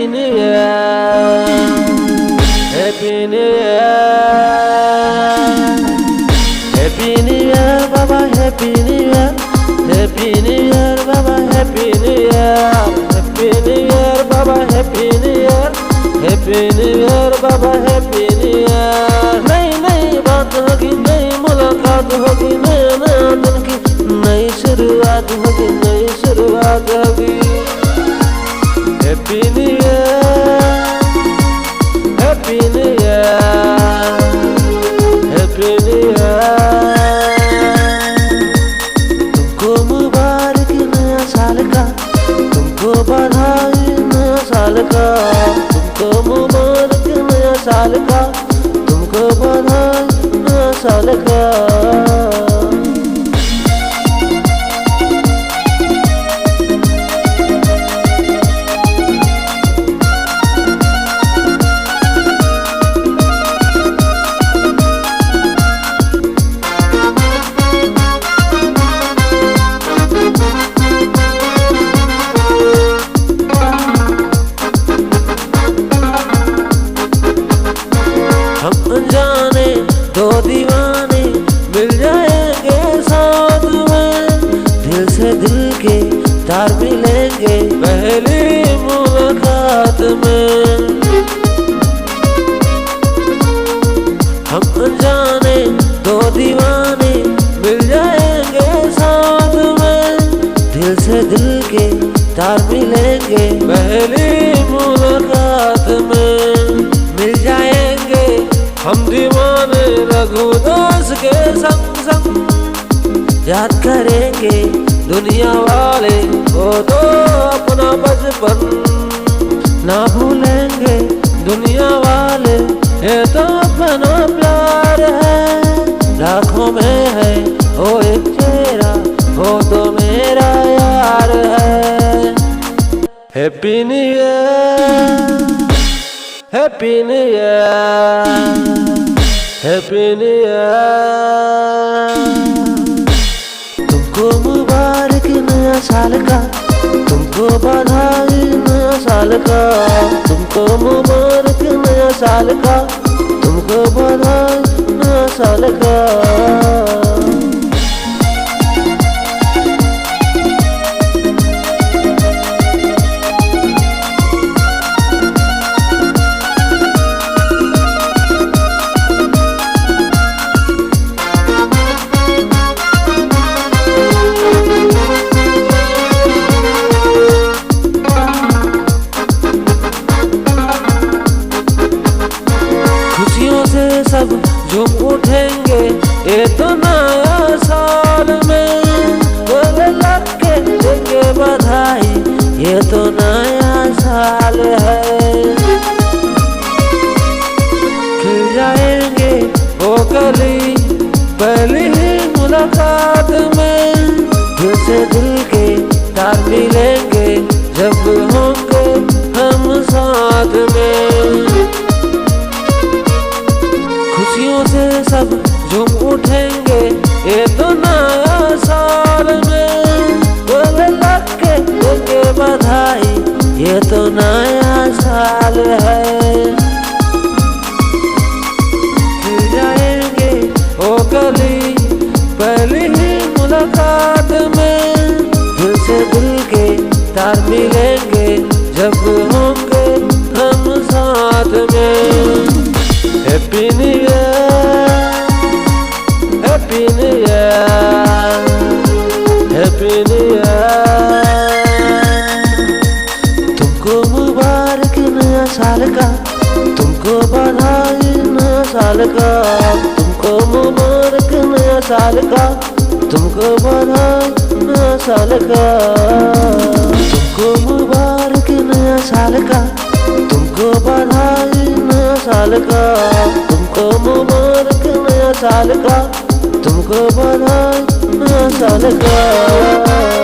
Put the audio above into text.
Happy New Year, Happy New Year, Happy New Year, Baba, Happy New Year, Happy New Year, Baba, Happy New Year, Happy New Year, Baba, Happy New Year, Happy New Year, Baba, Happy New Year. नई नई बात होगी, नई मुलाकात होगी, नया नया दिन की नई शुरुआत होगी, नई शुरुआत होगी। Happy New Year, Happy New Year, Happy New Year। तुमको मुबारक नया साल का, तुमको बधाई नया साल का, तुमको मुबारक नया साल का, तुमको बधाई नया साल का। हम अनजाने दो दीवाने मिल जाएंगे साथ में, दिल से दिल के तार मिलेंगे पहली मुलाकात में। हम अनजाने दो दीवाने मिल जाएंगे साथ में, दिल से दिल के तार मिलेंगे पहली मुलाकात में। मिल जाएंगे हम दीवाने रघुदास के संग संग, याद करेंगे दुनिया वाले वो तो अपना बचपन, ना भूलेंगे दुनिया वाले ये तो अपना प्यार है। लाखों में है वो एक चेहरा, वो तो मेरा यार है। Happy new year, Happy New Year, Happy New Year। तुमको मुबारक नया साल का, तुमको बधाई नया साल का, तुमको मुबारक नया साल का, तुमको बधाई नया साल का। खुशियों से सब झूम उठेंगे ये तो नया साल में, गले लग के देंगे बधाई ये तो नया साल है। खिल जाएंगे वो कली पहली ही मुलाकात में, दिल से दिल के तार मिलेंगे जब होंगे हम साथ में। खुशियों से सब झूम उठेंगे ये तो नया साल में, गले लग के देंगे बधाई ये तो नया साल है। खिल जाएंगे वो कली पहली ही मुलाकात में, दिल से दिल के तार मिलेंगे जब होंगे हम साथ में। Happy New Year, Happy New Year, Happy New Year। तुमको मुबारक नया साल का, तुमको बधाई नया साल का, तुमको मुबारक नया साल का, तुमको बधाई नया साल का। तुमको मुबारक नया साल का, तुमको बधाई नया साल का, तुमको मुबारक नया साल का, तुमको बधाई नया साल का।